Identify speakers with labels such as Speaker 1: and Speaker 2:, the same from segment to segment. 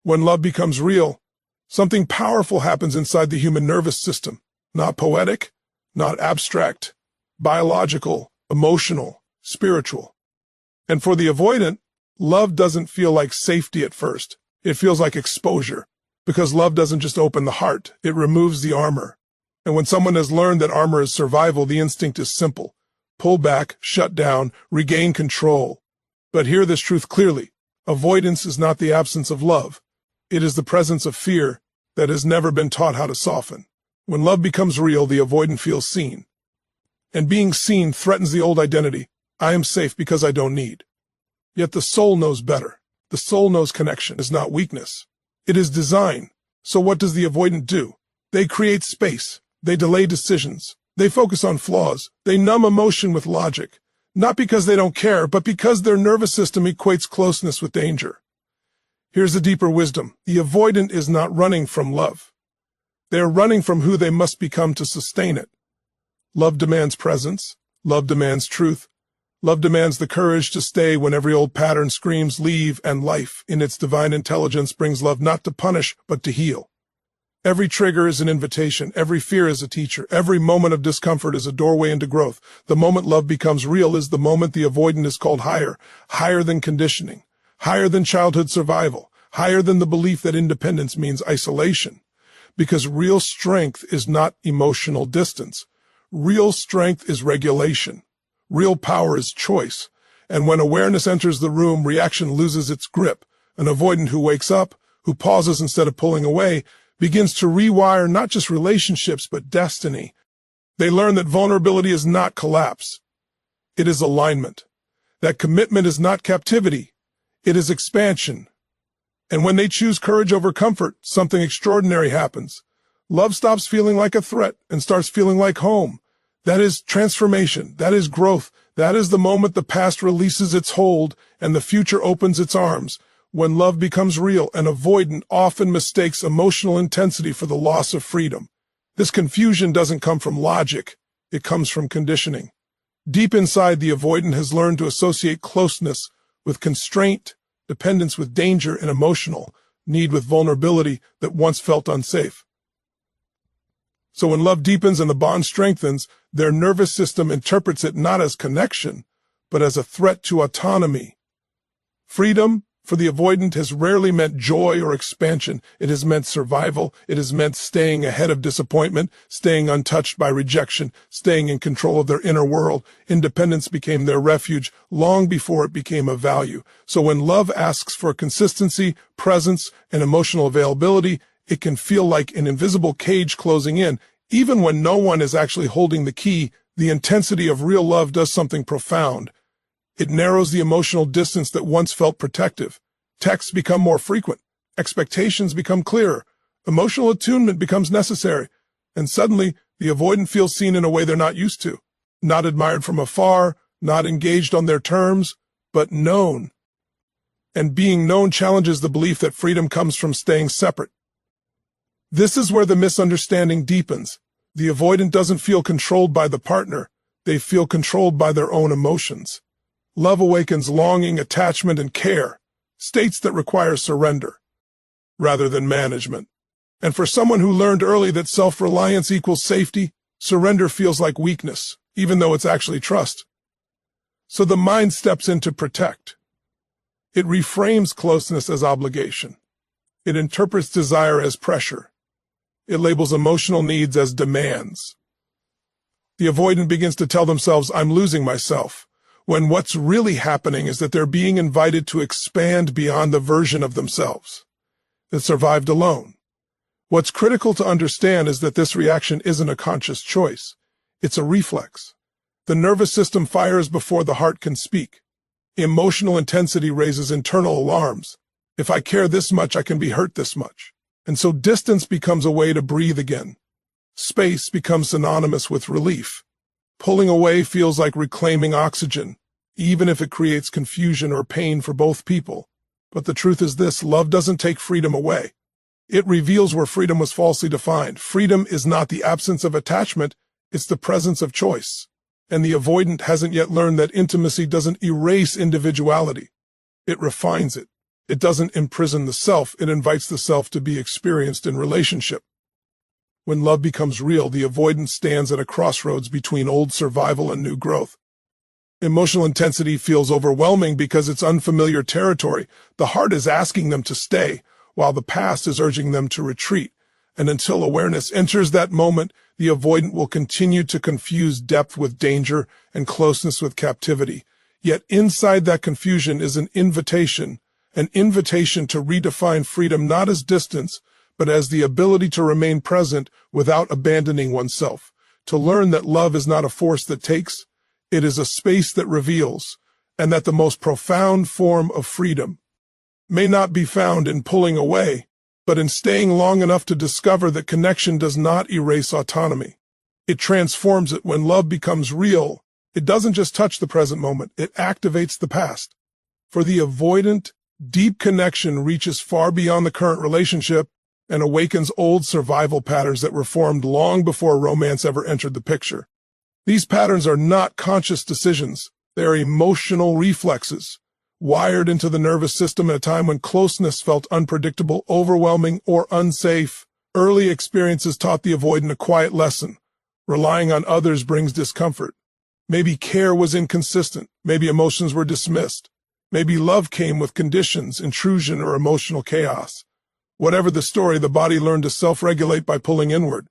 Speaker 1: When love becomes real, something powerful happens inside the human nervous system. Not poetic, not abstract, biological, emotional, spiritual. And for the avoidant, love doesn't feel like safety at first. It feels like exposure. Because love doesn't just open the heart, it removes the armor. And when someone has learned that armor is survival, the instinct is simple. Pull back, shut down, regain control. But hear this truth clearly. Avoidance is not the absence of love. It is the presence of fear that has never been taught how to soften. When love becomes real, the avoidant feels seen. And being seen threatens the old identity. I am safe because I don't need. Yet the soul knows better. The soul knows connection is not weakness. It is design. So what does the avoidant do? They create space. They delay decisions. They focus on flaws. They numb emotion with logic. Not because they don't care, but because their nervous system equates closeness with danger. Here's a deeper wisdom. The avoidant is not running from love. They are running from who they must become to sustain it. Love demands presence. Love demands truth. Love demands the courage to stay when every old pattern screams leave, and life, in its divine intelligence, brings love not to punish, but to heal. Every trigger is an invitation. Every fear is a teacher. Every moment of discomfort is a doorway into growth. The moment love becomes real is the moment the avoidant is called higher, higher than conditioning, higher than childhood survival, higher than the belief that independence means isolation. Because real strength is not emotional distance. Real strength is regulation. Real power is choice. And when awareness enters the room, reaction loses its grip. An avoidant who wakes up, who pauses instead of pulling away, begins to rewire not just relationships, but destiny. They learn that vulnerability is not collapse. It is alignment. That commitment is not captivity. It is expansion. And when they choose courage over comfort, something extraordinary happens. Love stops feeling like a threat and starts feeling like home. That is transformation. That is growth. That is the moment the past releases its hold and the future opens its arms. When love becomes real, an avoidant often mistakes emotional intensity for the loss of freedom. This confusion doesn't come from logic. It comes from conditioning. Deep inside, the avoidant has learned to associate closeness with constraint, dependence with danger, and emotional need with vulnerability that once felt unsafe. So when love deepens and the bond strengthens, their nervous system interprets it not as connection, but as a threat to autonomy. Freedom, for the avoidant, has rarely meant joy or expansion. It has meant survival. It has meant staying ahead of disappointment, staying untouched by rejection, staying in control of their inner world. Independence became their refuge long before it became a value. So when love asks for consistency, presence, and emotional availability, it can feel like an invisible cage closing in. Even when no one is actually holding the key, the intensity of real love does something profound. It narrows the emotional distance that once felt protective. Texts become more frequent. Expectations become clearer. Emotional attunement becomes necessary. And suddenly, the avoidant feels seen in a way they're not used to. Not admired from afar, not engaged on their terms, but known. And being known challenges the belief that freedom comes from staying separate. This is where the misunderstanding deepens. The avoidant doesn't feel controlled by the partner. They feel controlled by their own emotions. Love awakens longing, attachment, and care, states that require surrender, rather than management. And for someone who learned early that self-reliance equals safety, surrender feels like weakness, even though it's actually trust. So the mind steps in to protect. It reframes closeness as obligation. It interprets desire as pressure. It labels emotional needs as demands. The avoidant begins to tell themselves, I'm losing myself, when what's really happening is that they're being invited to expand beyond the version of themselves that survived alone. What's critical to understand is that this reaction isn't a conscious choice. It's a reflex. The nervous system fires before the heart can speak. Emotional intensity raises internal alarms. If I care this much, I can be hurt this much. And so distance becomes a way to breathe again. Space becomes synonymous with relief. Pulling away feels like reclaiming oxygen, even if it creates confusion or pain for both people. But the truth is this: love doesn't take freedom away. It reveals where freedom was falsely defined. Freedom is not the absence of attachment, it's the presence of choice. And the avoidant hasn't yet learned that intimacy doesn't erase individuality. It refines it. It doesn't imprison the self, it invites the self to be experienced in relationship. When love becomes real, the avoidant stands at a crossroads between old survival and new growth. Emotional intensity feels overwhelming because it's unfamiliar territory. The heart is asking them to stay, while the past is urging them to retreat. And until awareness enters that moment, the avoidant will continue to confuse depth with danger and closeness with captivity. Yet inside that confusion is an invitation to redefine freedom not as distance, but as the ability to remain present without abandoning oneself, to learn that love is not a force that takes, it is a space that reveals, and that the most profound form of freedom may not be found in pulling away, but in staying long enough to discover that connection does not erase autonomy. It transforms it. When love becomes real, it doesn't just touch the present moment, it activates the past. For the avoidant, deep connection reaches far beyond the current relationship and awakens old survival patterns that were formed long before romance ever entered the picture. These patterns are not conscious decisions, they are emotional reflexes, wired into the nervous system at a time when closeness felt unpredictable, overwhelming, or unsafe. Early experiences taught the avoidant a quiet lesson. Relying on others brings discomfort. Maybe care was inconsistent, maybe emotions were dismissed, maybe love came with conditions, intrusion, or emotional chaos. Whatever the story, the body learned to self-regulate by pulling inward.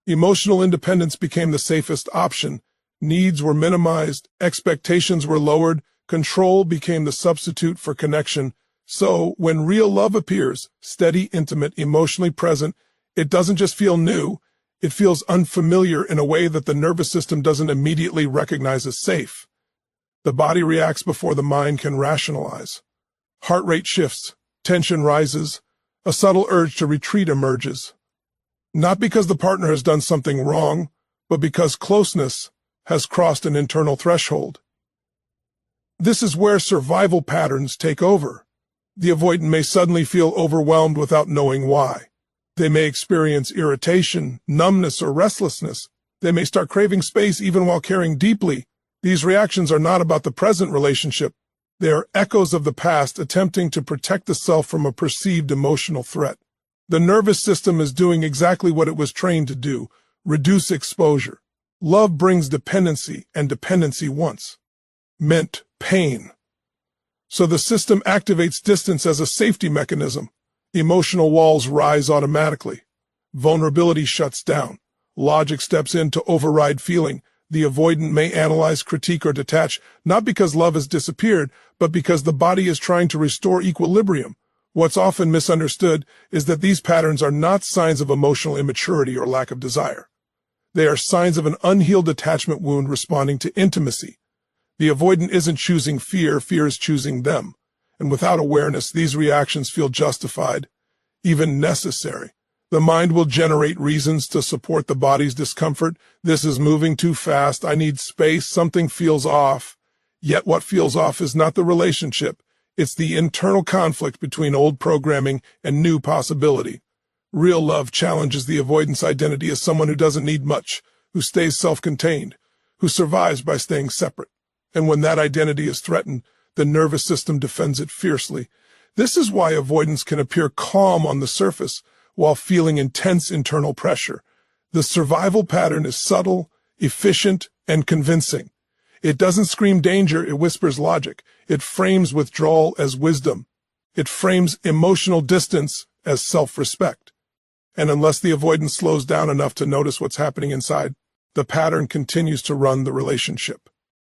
Speaker 1: Emotional independence became the safest option. Needs were minimized, expectations were lowered, control became the substitute for connection. So, when real love appears, steady, intimate, emotionally present, it doesn't just feel new, it feels unfamiliar in a way that the nervous system doesn't immediately recognize as safe. The body reacts before the mind can rationalize. Heart rate shifts, tension rises, a subtle urge to retreat emerges. Not because the partner has done something wrong, but because closeness has crossed an internal threshold. This is where survival patterns take over. The avoidant may suddenly feel overwhelmed without knowing why. They may experience irritation, numbness, or restlessness. They may start craving space even while caring deeply. These reactions are not about the present relationship. They are echoes of the past attempting to protect the self from a perceived emotional threat. The nervous system is doing exactly what it was trained to do: reduce exposure. Love brings dependency, and dependency once meant pain. So the system activates distance as a safety mechanism. Emotional walls rise automatically. Vulnerability shuts down. Logic steps in to override feeling. The avoidant may analyze, critique, or detach, not because love has disappeared, but because the body is trying to restore equilibrium. What's often misunderstood is that these patterns are not signs of emotional immaturity or lack of desire. They are signs of an unhealed attachment wound responding to intimacy. The avoidant isn't choosing fear, fear is choosing them. And without awareness, these reactions feel justified, even necessary. The mind will generate reasons to support the body's discomfort. This is moving too fast. I need space. Something feels off. Yet what feels off is not the relationship. It's the internal conflict between old programming and new possibility. Real love challenges the avoidance identity as someone who doesn't need much, who stays self-contained, who survives by staying separate. And when that identity is threatened, the nervous system defends it fiercely. This is why avoidance can appear calm on the surface, while feeling intense internal pressure. The survival pattern is subtle, efficient, and convincing. It doesn't scream danger, it whispers logic. It frames withdrawal as wisdom. It frames emotional distance as self-respect. And unless the avoidance slows down enough to notice what's happening inside, the pattern continues to run the relationship.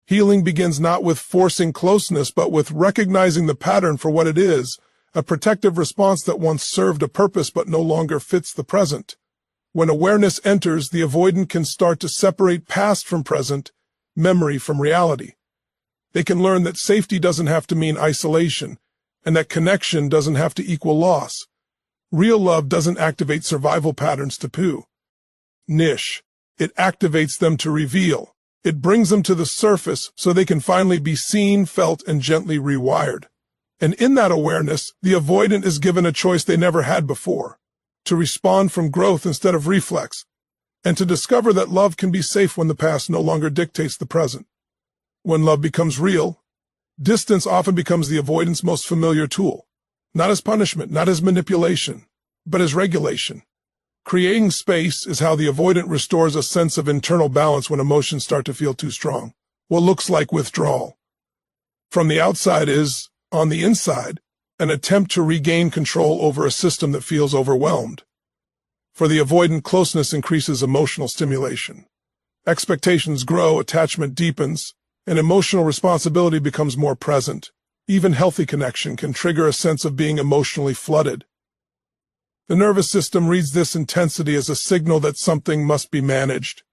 Speaker 1: Healing begins not with forcing closeness, but with recognizing the pattern for what it is, a protective response that once served a purpose but no longer fits the present. When awareness enters, the avoidant can start to separate past from present, memory from reality. They can learn that safety doesn't have to mean isolation, and that connection doesn't have to equal loss. Real love doesn't activate survival patterns to poo. Niche. It activates them to reveal. It brings them to the surface so they can finally be seen, felt, and gently rewired. And in that awareness, the avoidant is given a choice they never had before: to respond from growth instead of reflex, and to discover that love can be safe when the past no longer dictates the present. When love becomes real, distance often becomes the avoidant's most familiar tool. not as punishment, not as manipulation, but as regulation. Creating space is how the avoidant restores a sense of internal balance when emotions start to feel too strong. What looks like withdrawal from the outside is, on the inside, an attempt to regain control over a system that feels overwhelmed. For the avoidant, closeness increases emotional stimulation. Expectations grow, attachment deepens, and emotional responsibility becomes more present. Even healthy connection can trigger a sense of being emotionally flooded. The nervous system reads this intensity as a signal that something must be managed.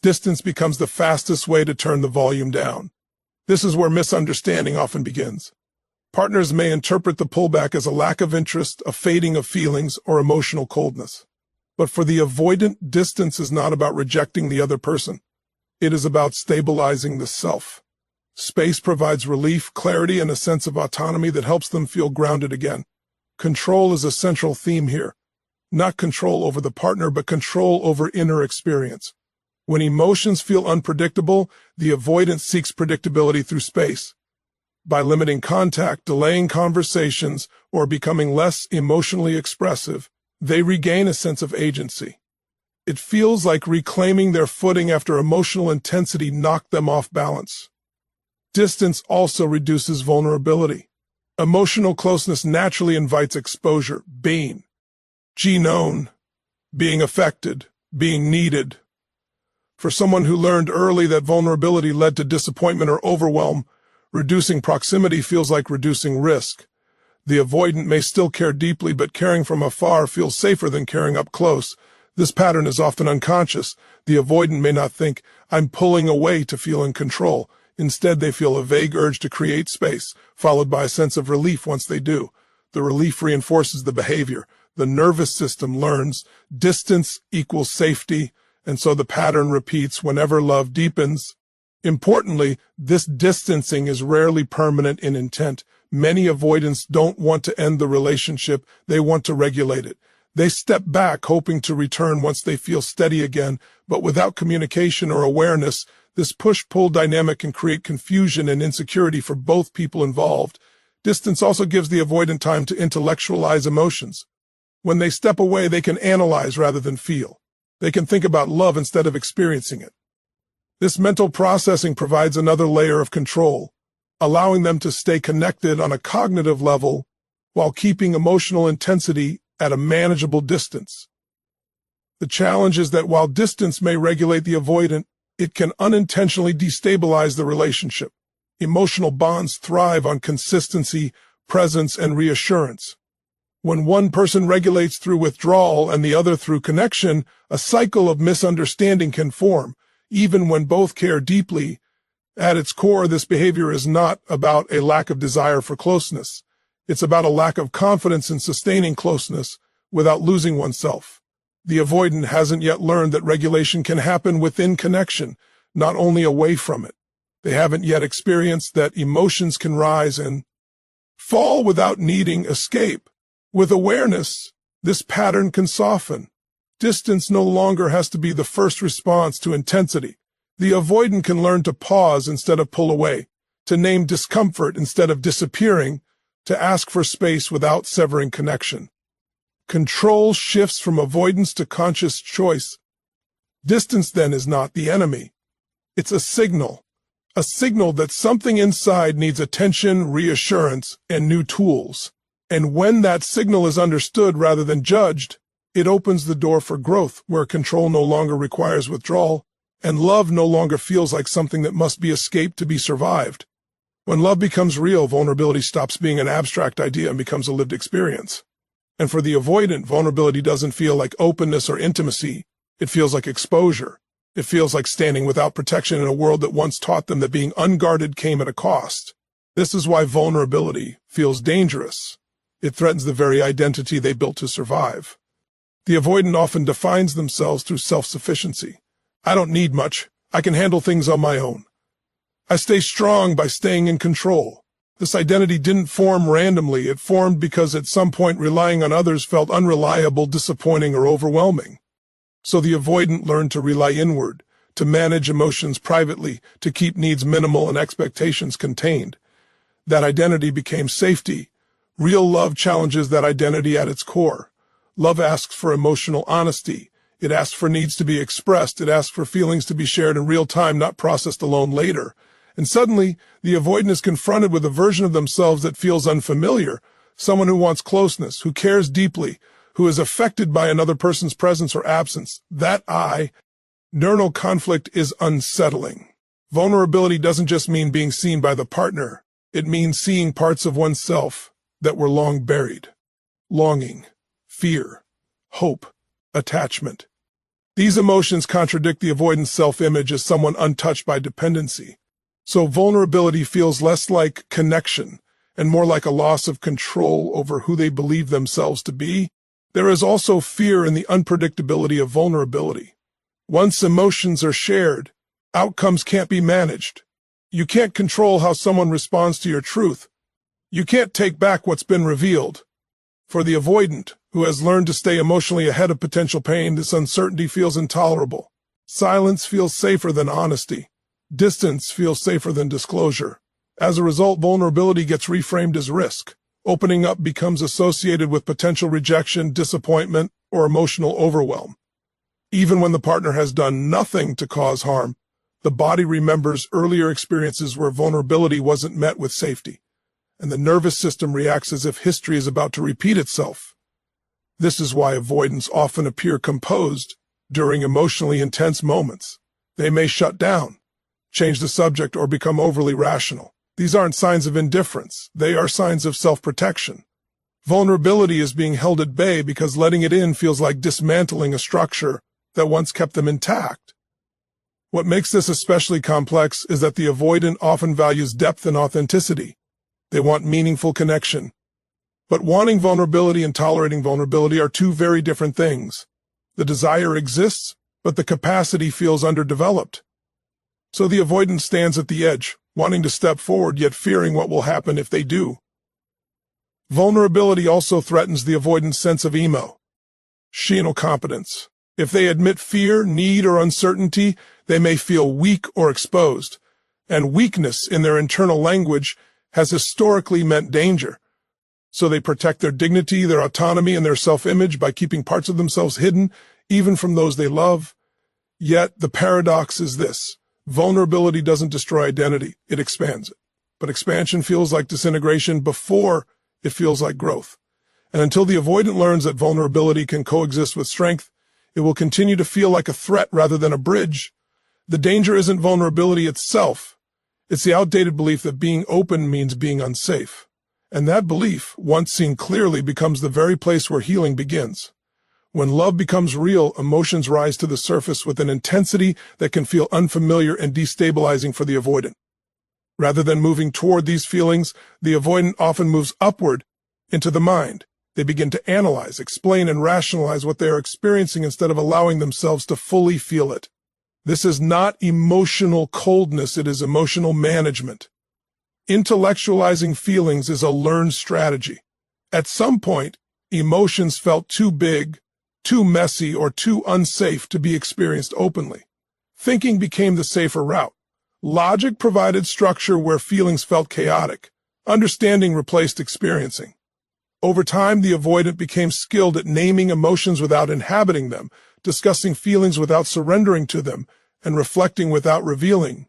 Speaker 1: Distance becomes the fastest way to turn the volume down. This is where misunderstanding often begins. Partners may interpret the pullback as a lack of interest, a fading of feelings, or emotional coldness. But for the avoidant, distance is not about rejecting the other person. It is about stabilizing the self. Space provides relief, clarity, and a sense of autonomy that helps them feel grounded again. Control is a central theme here. Not control over the partner, but control over inner experience. When emotions feel unpredictable, the avoidant seeks predictability through space. By limiting contact, delaying conversations, or becoming less emotionally expressive, they regain a sense of agency. It feels like reclaiming their footing after emotional intensity knocked them off balance. Distance also reduces vulnerability. Emotional closeness naturally invites exposure, being known, being affected, being needed. For someone who learned early that vulnerability led to disappointment or overwhelm, reducing proximity feels like reducing risk. The avoidant may still care deeply, but caring from afar feels safer than caring up close. This pattern is often unconscious. The avoidant may not think, "I'm pulling away to feel in control." Instead, they feel a vague urge to create space, followed by a sense of relief once they do. The relief reinforces the behavior. The nervous system learns distance equals safety, and so the pattern repeats whenever love deepens. Importantly, this distancing is rarely permanent in intent. Many avoidants don't want to end the relationship, they want to regulate it. They step back, hoping to return once they feel steady again, but without communication or awareness, this push-pull dynamic can create confusion and insecurity for both people involved. Distance also gives the avoidant time to intellectualize emotions. When they step away, they can analyze rather than feel. They can think about love instead of experiencing it. This mental processing provides another layer of control, allowing them to stay connected on a cognitive level while keeping emotional intensity at a manageable distance. The challenge is that while distance may regulate the avoidant, it can unintentionally destabilize the relationship. Emotional bonds thrive on consistency, presence, and reassurance. When one person regulates through withdrawal and the other through connection, a cycle of misunderstanding can form, even when both care deeply. At its core, this behavior is not about a lack of desire for closeness. It's about a lack of confidence in sustaining closeness without losing oneself. The avoidant hasn't yet learned that regulation can happen within connection, not only away from it. They haven't yet experienced that emotions can rise and fall without needing escape. With awareness, this pattern can soften. Distance no longer has to be the first response to intensity. The avoidant can learn to pause instead of pull away, to name discomfort instead of disappearing, to ask for space without severing connection. Control shifts from avoidance to conscious choice. Distance then is not the enemy. It's a signal that something inside needs attention, reassurance, and new tools. And when that signal is understood rather than judged, it opens the door for growth, where control no longer requires withdrawal, and love no longer feels like something that must be escaped to be survived. When love becomes real, vulnerability stops being an abstract idea and becomes a lived experience. And for the avoidant, vulnerability doesn't feel like openness or intimacy. It feels like exposure. It feels like standing without protection in a world that once taught them that being unguarded came at a cost. This is why vulnerability feels dangerous. It threatens the very identity they built to survive. The avoidant often defines themselves through self-sufficiency. I don't need much. I can handle things on my own. I stay strong by staying in control. This identity didn't form randomly. It formed because at some point relying on others felt unreliable, disappointing, or overwhelming. So the avoidant learned to rely inward, to manage emotions privately, to keep needs minimal and expectations contained. That identity became safety, Real love challenges that identity at its core. Love asks for emotional honesty. It asks for needs to be expressed. It asks for feelings to be shared in real time, not processed alone later. And suddenly, the avoidant is confronted with a version of themselves that feels unfamiliar, someone who wants closeness, who cares deeply, who is affected by another person's presence or absence. That internal conflict is unsettling. Vulnerability doesn't just mean being seen by the partner. It means seeing parts of oneself that were long buried. Longing, fear, hope, attachment. These emotions contradict the avoidant's self-image as someone untouched by dependency. So vulnerability feels less like connection and more like a loss of control over who they believe themselves to be. There is also fear in the unpredictability of vulnerability. Once emotions are shared, outcomes can't be managed. You can't control how someone responds to your truth. You can't take back what's been revealed. For the avoidant, who has learned to stay emotionally ahead of potential pain, this uncertainty feels intolerable. Silence feels safer than honesty. Distance feels safer than disclosure. As a result, vulnerability gets reframed as risk. Opening up becomes associated with potential rejection, disappointment, or emotional overwhelm. Even when the partner has done nothing to cause harm, the body remembers earlier experiences where vulnerability wasn't met with safety, and the nervous system reacts as if history is about to repeat itself. This is why avoidants often appear composed during emotionally intense moments. They may shut down, change the subject, or become overly rational. These aren't signs of indifference. They are signs of self-protection. Vulnerability is being held at bay because letting it in feels like dismantling a structure that once kept them intact. What makes this especially complex is that the avoidant often values depth and authenticity. They want meaningful connection. But wanting vulnerability and tolerating vulnerability are two very different things. The desire exists, but the capacity feels underdeveloped. So the avoidant stands at the edge, wanting to step forward yet fearing what will happen if they do. Vulnerability also threatens the avoidant's sense of emotional competence. If they admit fear, need, or uncertainty, they may feel weak or exposed. And weakness in their internal language has historically meant danger. So they protect their dignity, their autonomy, and their self-image by keeping parts of themselves hidden, even from those they love. Yet the paradox is this. Vulnerability doesn't destroy identity, it expands it. But expansion feels like disintegration before it feels like growth. And until the avoidant learns that vulnerability can coexist with strength, it will continue to feel like a threat rather than a bridge. The danger isn't vulnerability itself. It's the outdated belief that being open means being unsafe. And that belief, once seen clearly, becomes the very place where healing begins. When love becomes real, emotions rise to the surface with an intensity that can feel unfamiliar and destabilizing for the avoidant. Rather than moving toward these feelings, the avoidant often moves upward into the mind. They begin to analyze, explain, and rationalize what they are experiencing instead of allowing themselves to fully feel it. This is not emotional coldness, it is emotional management. Intellectualizing feelings is a learned strategy. At some point, emotions felt too big, too messy, or too unsafe to be experienced openly. Thinking became the safer route. Logic provided structure where feelings felt chaotic. Understanding replaced experiencing. Over time, the avoidant became skilled at naming emotions without inhabiting them, discussing feelings without surrendering to them, and reflecting without revealing.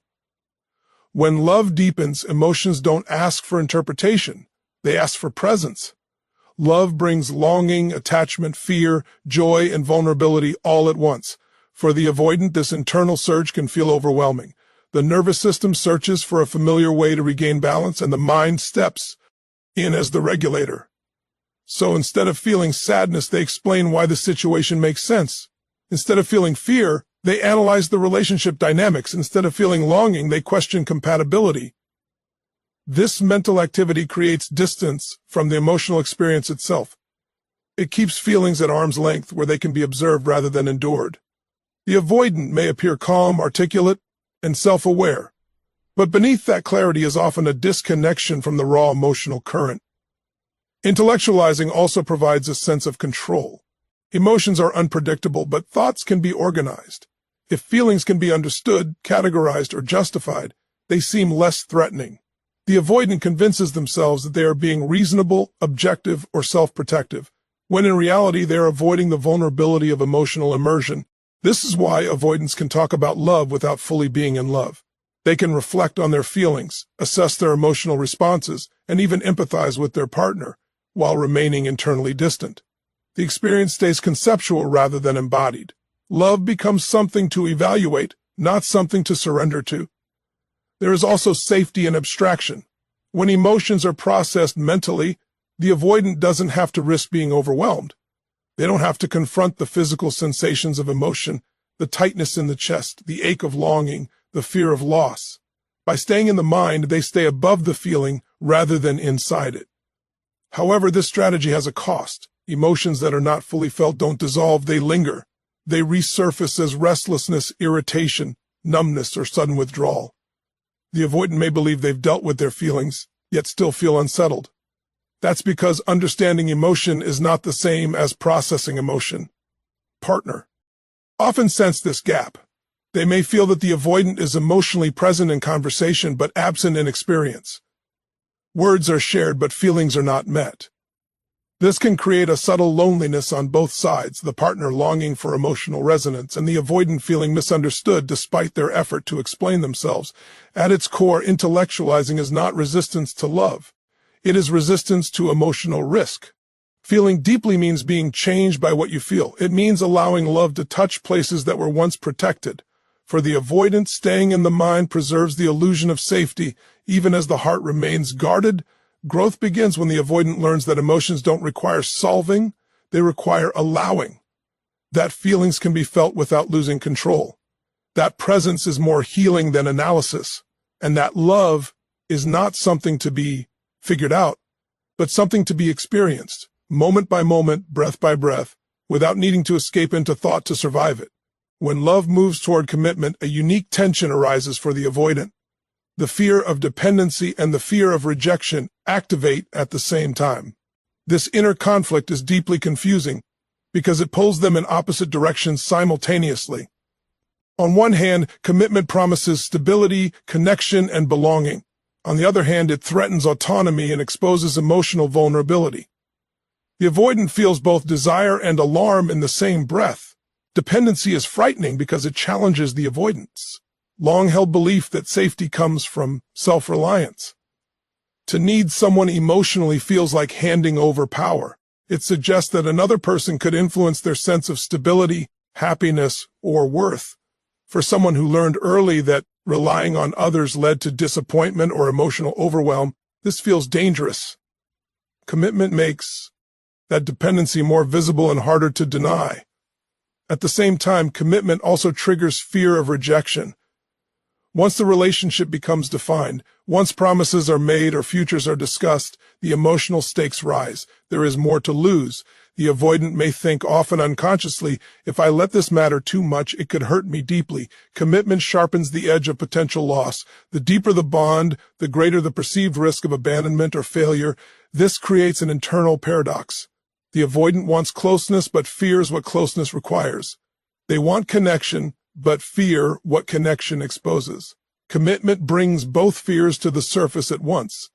Speaker 1: When love deepens, emotions don't ask for interpretation. They ask for presence. Love brings longing, attachment, fear, joy, and vulnerability all at once. For the avoidant, this internal surge can feel overwhelming. The nervous system searches for a familiar way to regain balance, and the mind steps in as the regulator. So instead of feeling sadness, they explain why the situation makes sense. Instead of feeling fear, they analyze the relationship dynamics. Instead of feeling longing, they question compatibility. This mental activity creates distance from the emotional experience itself. It keeps feelings at arm's length where they can be observed rather than endured. The avoidant may appear calm, articulate, and self-aware, but beneath that clarity is often a disconnection from the raw emotional current. Intellectualizing also provides a sense of control. Emotions are unpredictable, but thoughts can be organized. If feelings can be understood, categorized, or justified, they seem less threatening. The avoidant convinces themselves that they are being reasonable, objective, or self-protective, when in reality they are avoiding the vulnerability of emotional immersion. This is why avoidants can talk about love without fully being in love. They can reflect on their feelings, assess their emotional responses, and even empathize with their partner, while remaining internally distant. The experience stays conceptual rather than embodied. Love becomes something to evaluate, not something to surrender to. There is also safety in abstraction. When emotions are processed mentally, the avoidant doesn't have to risk being overwhelmed. They don't have to confront the physical sensations of emotion, the tightness in the chest, the ache of longing, the fear of loss. By staying in the mind, they stay above the feeling rather than inside it. However, this strategy has a cost. Emotions that are not fully felt don't dissolve, they linger. They resurface as restlessness, irritation, numbness, or sudden withdrawal. The avoidant may believe they've dealt with their feelings, yet still feel unsettled. That's because understanding emotion is not the same as processing emotion. Partner often sense this gap. They may feel that the avoidant is emotionally present in conversation but absent in experience. Words are shared but feelings are not met. This can create a subtle loneliness on both sides, the partner longing for emotional resonance and the avoidant feeling misunderstood despite their effort to explain themselves. At its core, intellectualizing is not resistance to love. It is resistance to emotional risk. Feeling deeply means being changed by what you feel. It means allowing love to touch places that were once protected. For the avoidant, staying in the mind preserves the illusion of safety, even as the heart remains guarded. Growth begins when the avoidant learns that emotions don't require solving, they require allowing. That feelings can be felt without losing control. That presence is more healing than analysis. And that love is not something to be figured out, but something to be experienced, moment by moment, breath by breath, without needing to escape into thought to survive it. When love moves toward commitment, a unique tension arises for the avoidant. The fear of dependency and the fear of rejection activate at the same time. This inner conflict is deeply confusing because it pulls them in opposite directions simultaneously. On one hand, commitment promises stability, connection, and belonging. On the other hand, it threatens autonomy and exposes emotional vulnerability. The avoidant feels both desire and alarm in the same breath. Dependency is frightening because it challenges the avoidance. Long-held belief that safety comes from self-reliance. To need someone emotionally feels like handing over power. It suggests that another person could influence their sense of stability, happiness, or worth. For someone who learned early that relying on others led to disappointment or emotional overwhelm, this feels dangerous. Commitment makes that dependency more visible and harder to deny. At the same time, commitment also triggers fear of rejection. Once the relationship becomes defined, once promises are made or futures are discussed, the emotional stakes rise. There is more to lose. The avoidant may think, often unconsciously, if I let this matter too much, it could hurt me deeply. Commitment sharpens the edge of potential loss. The deeper the bond, the greater the perceived risk of abandonment or failure. This creates an internal paradox. The avoidant wants closeness but fears what closeness requires. They want connection but fear what connection exposes. Commitment brings both fears to the surface at once,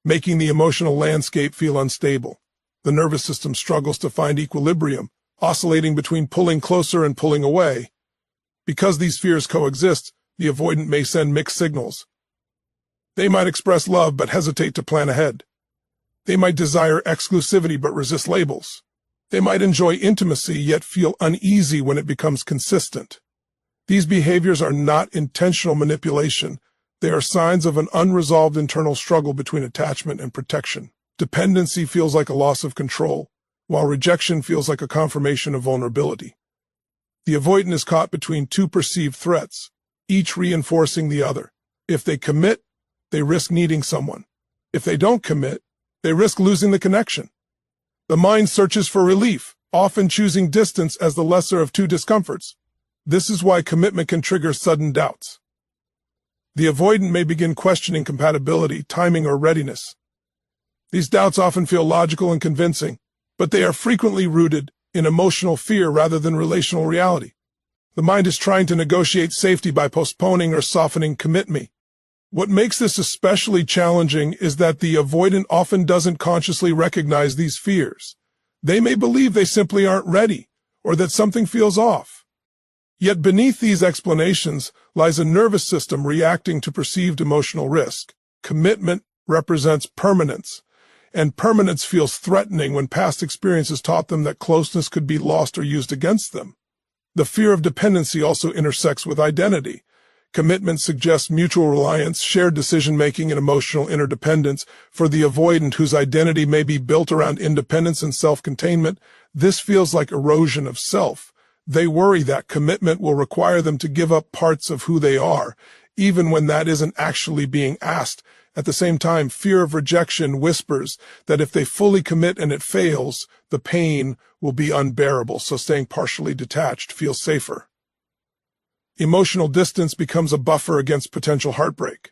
Speaker 1: making the emotional landscape feel unstable. The nervous system struggles to find equilibrium, oscillating between pulling closer and pulling away. Because these fears coexist, the avoidant may send mixed signals. They might express love but hesitate to plan ahead. They might desire exclusivity but resist labels. They might enjoy intimacy yet feel uneasy when it becomes consistent. These behaviors are not intentional manipulation. They are signs of an unresolved internal struggle between attachment and protection. Dependency feels like a loss of control, while rejection feels like a confirmation of vulnerability. The avoidant is caught between two perceived threats, each reinforcing the other. If they commit, they risk needing someone. If they don't commit, they risk losing the connection. The mind searches for relief, often choosing distance as the lesser of two discomforts. This is why commitment can trigger sudden doubts. The avoidant may begin questioning compatibility, timing, or readiness. These doubts often feel logical and convincing, but they are frequently rooted in emotional fear rather than relational reality. The mind is trying to negotiate safety by postponing or softening commit me. What makes this especially challenging is that the avoidant often doesn't consciously recognize these fears. They may believe they simply aren't ready, or that something feels off. Yet beneath these explanations lies a nervous system reacting to perceived emotional risk. Commitment represents permanence, and permanence feels threatening when past experiences taught them that closeness could be lost or used against them. The fear of dependency also intersects with identity. Commitment suggests mutual reliance, shared decision-making, and emotional interdependence. For the avoidant, whose identity may be built around independence and self-containment, this feels like erosion of self. They worry that commitment will require them to give up parts of who they are, even when that isn't actually being asked. At the same time, fear of rejection whispers that if they fully commit and it fails, the pain will be unbearable, so staying partially detached feels safer. Emotional distance becomes a buffer against potential heartbreak.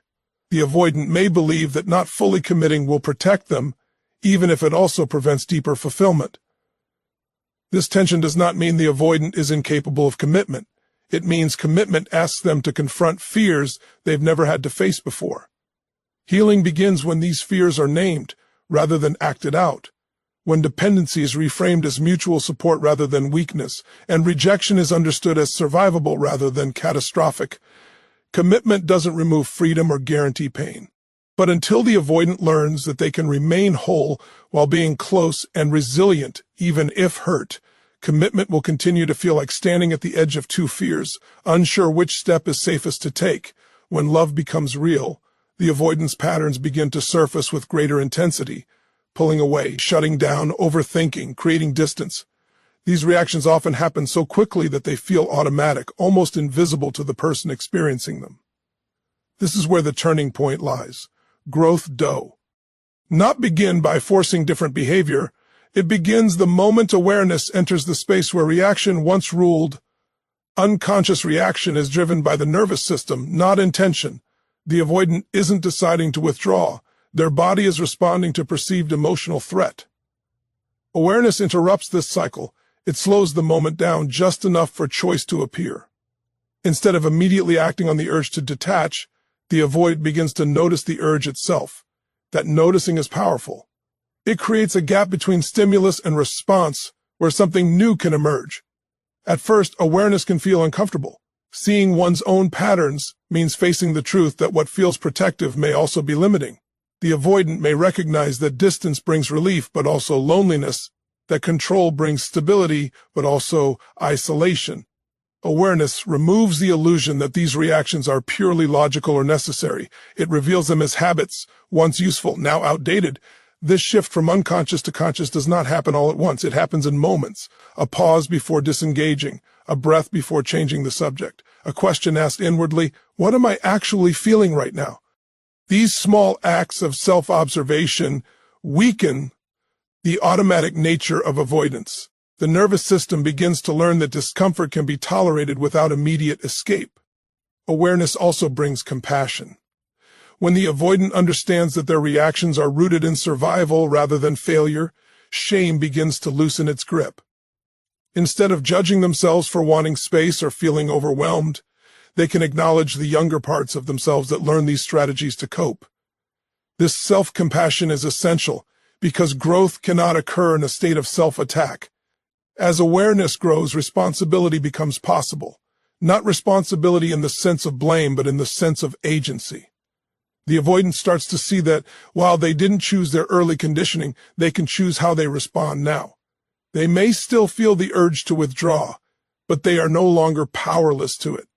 Speaker 1: The avoidant may believe that not fully committing will protect them, even if it also prevents deeper fulfillment. This tension does not mean the avoidant is incapable of commitment. It means commitment asks them to confront fears they've never had to face before. Healing begins when these fears are named, rather than acted out, when dependency is reframed as mutual support rather than weakness, and rejection is understood as survivable rather than catastrophic. Commitment doesn't remove freedom or guarantee pain. But until the avoidant learns that they can remain whole while being close and resilient, even if hurt, commitment will continue to feel like standing at the edge of two fears, unsure which step is safest to take. When love becomes real, the avoidance patterns begin to surface with greater intensity, pulling away, shutting down, overthinking, creating distance. These reactions often happen so quickly that they feel automatic, almost invisible to the person experiencing them. This is where the turning point lies. Growth does not begin by forcing different behavior. It begins the moment awareness enters the space where reaction once ruled. Unconscious reaction is driven by the nervous system, not intention. The avoidant isn't deciding to withdraw. Their body is responding to perceived emotional threat. Awareness interrupts this cycle. It slows the moment down just enough for choice to appear. Instead of immediately acting on the urge to detach, the avoidant begins to notice the urge itself. That noticing is powerful. It creates a gap between stimulus and response where something new can emerge. At first, awareness can feel uncomfortable. Seeing one's own patterns means facing the truth that what feels protective may also be limiting. The avoidant may recognize that distance brings relief but also loneliness, that control brings stability but also isolation. Awareness removes the illusion that these reactions are purely logical or necessary. It reveals them as habits, once useful, now outdated. This shift from unconscious to conscious does not happen all at once. It happens in moments. A pause before disengaging, a breath before changing the subject, a question asked inwardly, what am I actually feeling right now? These small acts of self-observation weaken the automatic nature of avoidance. The nervous system begins to learn that discomfort can be tolerated without immediate escape. Awareness also brings compassion. When the avoidant understands that their reactions are rooted in survival rather than failure, shame begins to loosen its grip. Instead of judging themselves for wanting space or feeling overwhelmed, they can acknowledge the younger parts of themselves that learn these strategies to cope. This self-compassion is essential because growth cannot occur in a state of self-attack. As awareness grows, responsibility becomes possible. Not responsibility in the sense of blame, but in the sense of agency. The avoidant starts to see that while they didn't choose their early conditioning, they can choose how they respond now. They may still feel the urge to withdraw, but they are no longer powerless to it.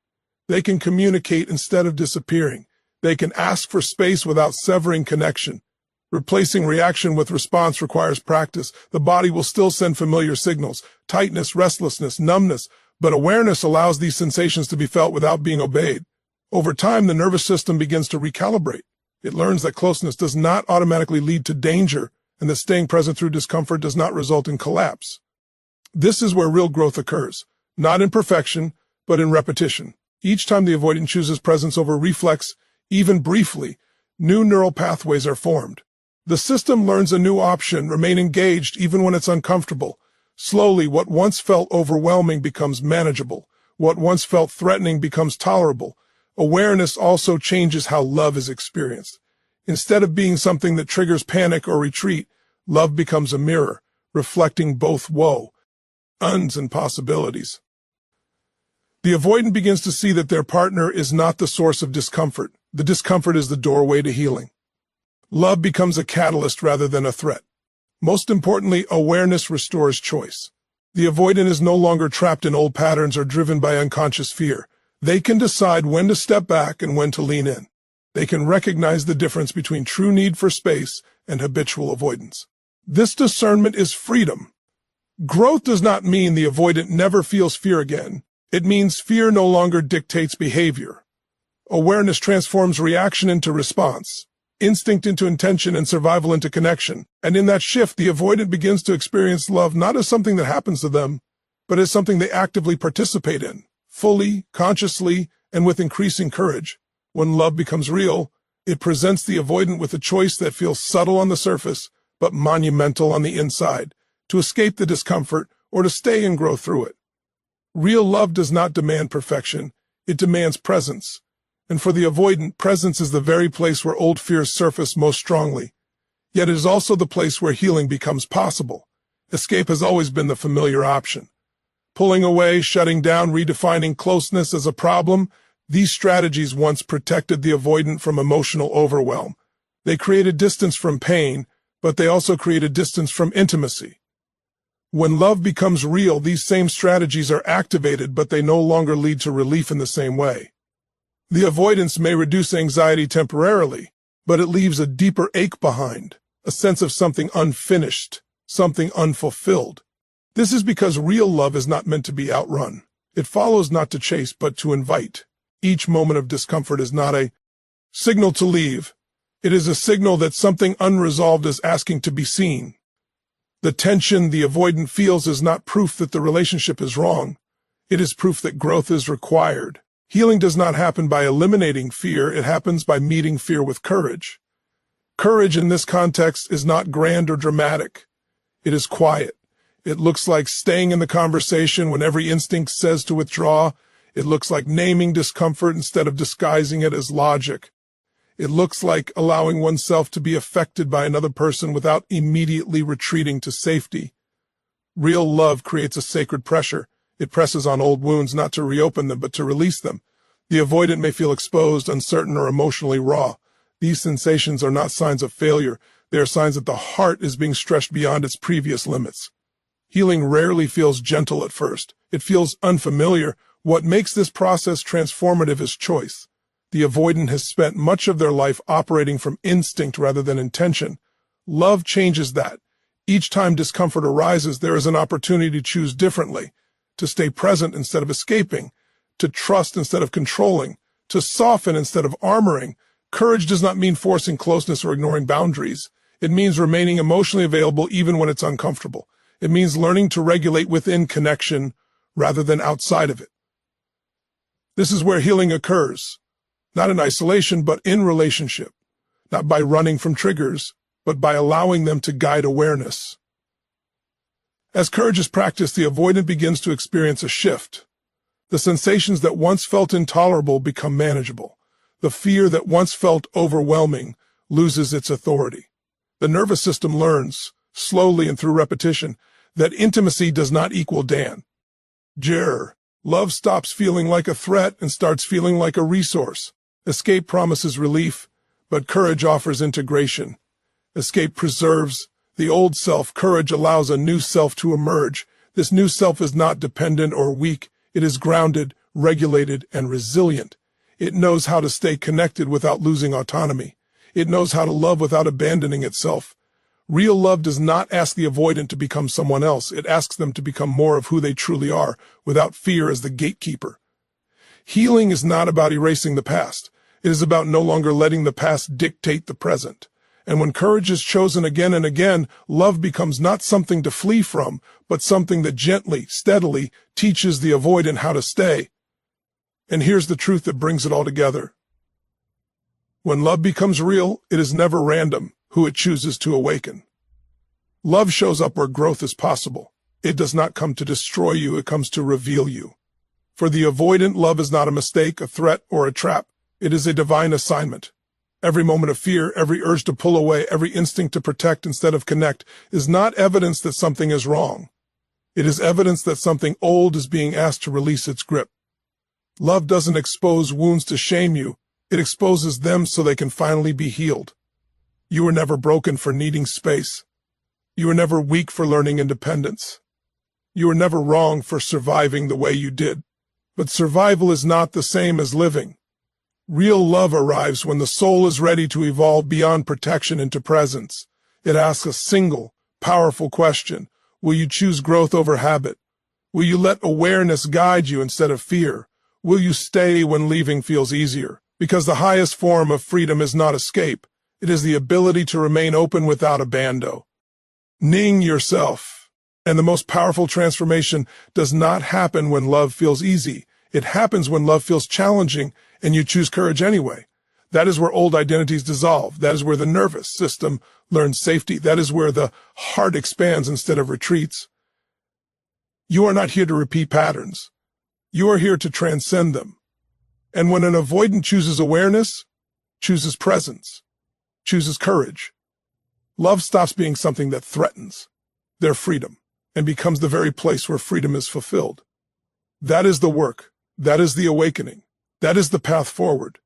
Speaker 1: They can communicate instead of disappearing. They can ask for space without severing connection. Replacing reaction with response requires practice. The body will still send familiar signals, tightness, restlessness, numbness, but awareness allows these sensations to be felt without being obeyed. Over time, the nervous system begins to recalibrate. It learns that closeness does not automatically lead to danger, and that staying present through discomfort does not result in collapse. This is where real growth occurs, not in perfection, but in repetition. Each time the avoidant chooses presence over reflex, even briefly, new neural pathways are formed. The system learns a new option, remain engaged even when it's uncomfortable. Slowly, what once felt overwhelming becomes manageable. What once felt threatening becomes tolerable. Awareness also changes how love is experienced. Instead of being something that triggers panic or retreat, love becomes a mirror, reflecting both woe, uns, and possibilities. The avoidant begins to see that their partner is not the source of discomfort. The discomfort is the doorway to healing. Love becomes a catalyst rather than a threat. Most importantly, awareness restores choice. The avoidant is no longer trapped in old patterns or driven by unconscious fear. They can decide when to step back and when to lean in. They can recognize the difference between true need for space and habitual avoidance. This discernment is freedom. Growth does not mean the avoidant never feels fear again. It means fear no longer dictates behavior. Awareness transforms reaction into response, instinct into intention, and survival into connection. And in that shift, the avoidant begins to experience love not as something that happens to them, but as something they actively participate in, fully, consciously, and with increasing courage. When love becomes real, it presents the avoidant with a choice that feels subtle on the surface, but monumental on the inside, to escape the discomfort or to stay and grow through it. Real love does not demand perfection, it demands presence. And for the avoidant, presence is the very place where old fears surface most strongly. Yet it is also the place where healing becomes possible. Escape has always been the familiar option. Pulling away, shutting down, redefining closeness as a problem, these strategies once protected the avoidant from emotional overwhelm. They created distance from pain, but they also created distance from intimacy. When love becomes real, these same strategies are activated, but they no longer lead to relief in the same way. The avoidance may reduce anxiety temporarily, but it leaves a deeper ache behind, a sense of something unfinished, something unfulfilled. This is because real love is not meant to be outrun. It follows not to chase, but to invite. Each moment of discomfort is not a signal to leave. It is a signal that something unresolved is asking to be seen. The tension the avoidant feels is not proof that the relationship is wrong. It is proof that growth is required. Healing does not happen by eliminating fear, it happens by meeting fear with courage. Courage in this context is not grand or dramatic. It is quiet. It looks like staying in the conversation when every instinct says to withdraw. It looks like naming discomfort instead of disguising it as logic. It looks like allowing oneself to be affected by another person without immediately retreating to safety. Real love creates a sacred pressure. It presses on old wounds not to reopen them, but to release them. The avoidant may feel exposed, uncertain, or emotionally raw. These sensations are not signs of failure. They are signs that the heart is being stretched beyond its previous limits. Healing rarely feels gentle at first. It feels unfamiliar. What makes this process transformative is choice. The avoidant has spent much of their life operating from instinct rather than intention. Love changes that. Each time discomfort arises, there is an opportunity to choose differently, to stay present instead of escaping, to trust instead of controlling, to soften instead of armoring. Courage does not mean forcing closeness or ignoring boundaries. It means remaining emotionally available even when it's uncomfortable. It means learning to regulate within connection rather than outside of it. This is where healing occurs. Not in isolation, but in relationship. Not by running from triggers, but by allowing them to guide awareness. As courage is practiced, the avoidant begins to experience a shift. The sensations that once felt intolerable become manageable. The fear that once felt overwhelming loses its authority. The nervous system learns, slowly and through repetition, that intimacy does not equal danger. Love stops feeling like a threat and starts feeling like a resource. Escape promises relief, but courage offers integration. Escape preserves the old self. Courage allows a new self to emerge. This new self is not dependent or weak. It is grounded, regulated, and resilient. It knows how to stay connected without losing autonomy. It knows how to love without abandoning itself. Real love does not ask the avoidant to become someone else. It asks them to become more of who they truly are, without fear as the gatekeeper. Healing is not about erasing the past. It is about no longer letting the past dictate the present. And when courage is chosen again and again, love becomes not something to flee from, but something that gently, steadily teaches the avoidant how to stay. And here's the truth that brings it all together. When love becomes real, it is never random who it chooses to awaken. Love shows up where growth is possible. It does not come to destroy you, it comes to reveal you. For the avoidant, love is not a mistake, a threat, or a trap. It is a divine assignment. Every moment of fear, every urge to pull away, every instinct to protect instead of connect is not evidence that something is wrong. It is evidence that something old is being asked to release its grip. Love doesn't expose wounds to shame you. It exposes them so they can finally be healed. You were never broken for needing space. You were never weak for learning independence. You were never wrong for surviving the way you did. But survival is not the same as living. Real love arrives when the soul is ready to evolve beyond protection into presence. It asks a single, powerful question. Will you choose growth over habit? Will you let awareness guide you instead of fear? Will you stay when leaving feels easier? Because the highest form of freedom is not escape. It is the ability to remain open without abando. Ning yourself. And the most powerful transformation does not happen when love feels easy. It happens when love feels challenging and you choose courage anyway. That is where old identities dissolve. That is where the nervous system learns safety. That is where the heart expands instead of retreats. You are not here to repeat patterns. You are here to transcend them. And when an avoidant chooses awareness, chooses presence, chooses courage, love stops being something that threatens their freedom and becomes the very place where freedom is fulfilled. That is the work. That is the awakening. That is the path forward.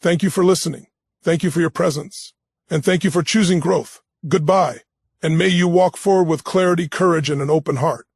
Speaker 1: Thank you for listening. Thank you for your presence. And thank you for choosing growth. Goodbye. And may you walk forward with clarity, courage, and an open heart.